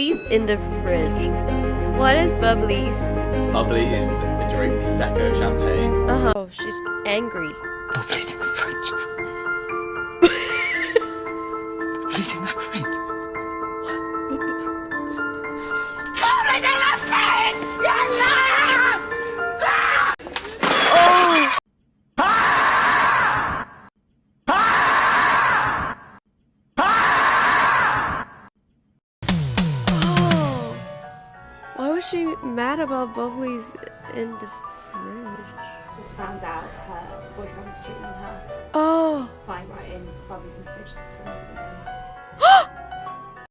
Bubbly's in the fridge. What is Bubbly's? Bubbly is a drink, Prosecco, champagne. Oh, she's angry. Bubbly's in the fridge. Bubbly's in the fridge. Bubbly's in the fridge! You liar! Oh! Why was she mad about Bubbly's in the fridge? Just found out her boyfriend was cheating on her Oh! by writing Bubbly's in the fridge to her.